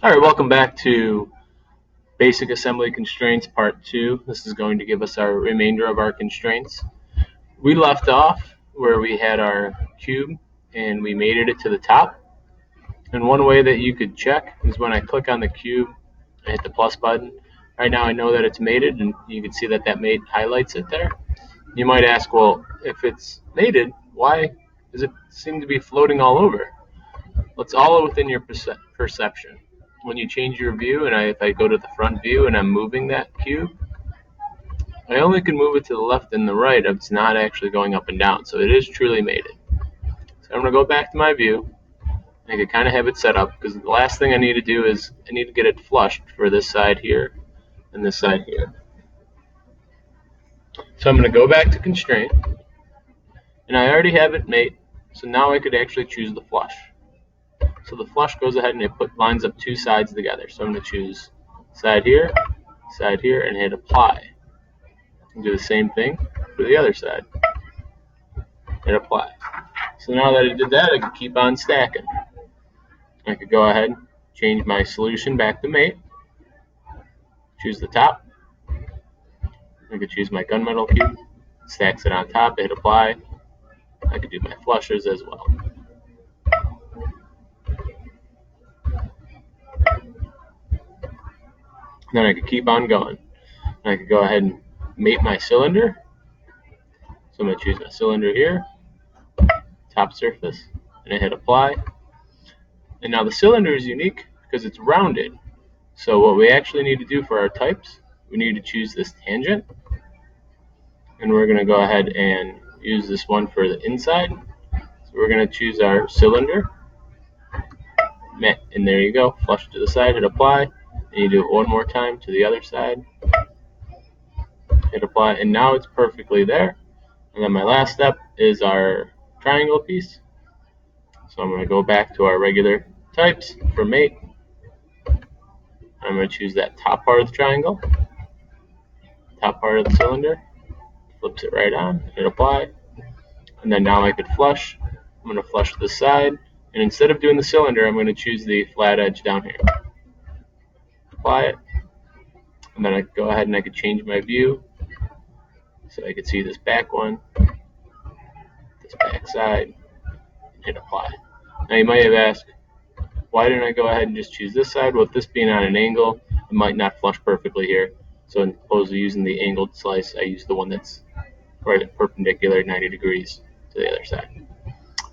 All right, welcome back to Basic Assembly Constraints Part 2. This is going to give us our remainder of our constraints. We left off where we had our cube and we mated it to the top. And one way that you could check is when I click on the cube, I hit the plus button. Right now I know that it's mated, and you can see that that mate highlights it there. You might ask, well, if it's mated, why does it seem to be floating all over? Well, it's all within your perception. When you change your view, and if I go to the front view and I'm moving that cube, I only can move it to the left and the right if it's not actually going up and down. So it is truly mated. So I'm going to go back to my view. I can kind of have it set up because the last thing I need to do is I need to get it flushed for this side here and this side here. So I'm going to go back to constraint, and I already have it mate. So now I could actually choose the flush. So the flush goes ahead and it lines up two sides together. So I'm going to choose side here, and hit apply. And do the same thing for the other side. Hit apply. So now that I did that, I can keep on stacking. I could go ahead and change my solution back to mate. Choose the top. I could choose my gunmetal cube. Stacks it on top, hit apply. I could do my flushes as well. Then I could keep on going. And I could go ahead and mate my cylinder. So I'm going to choose my cylinder here, top surface, and I hit apply. And now the cylinder is unique because it's rounded. So what we actually need to do for our types, we need to choose this tangent. And we're going to go ahead and use this one for the inside. So we're going to choose our cylinder. And there you go, flush to the side, hit apply. And you do it one more time to the other side. Hit apply, and now it's perfectly there. And then my last step is our triangle piece. So I'm going to go back to our regular types for mate. I'm going to choose that top part of the triangle, top part of the cylinder, flips it right on, hit apply. And then now I could flush. I'm going to flush to the side, and instead of doing the cylinder, I'm going to choose the flat edge down here. Apply it, and then I could go ahead and I could change my view so I could see this back one, this back side, and hit apply. Now you might have asked, why didn't I go ahead and just choose this side? Well, with this being on an angle, it might not flush perfectly here. So as opposed to using the angled slice, I use the one that's right perpendicular 90 degrees to the other side.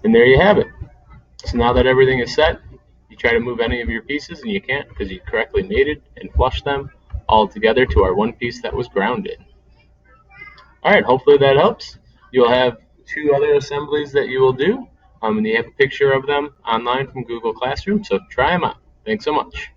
And there you have it. So now that everything is set, you try to move any of your pieces and you can't because you correctly mated and flushed them all together to our one piece that was grounded. Alright, hopefully that helps. You'll have two other assemblies that you will do. And you have a picture of them online from Google Classroom, so try them out. Thanks so much.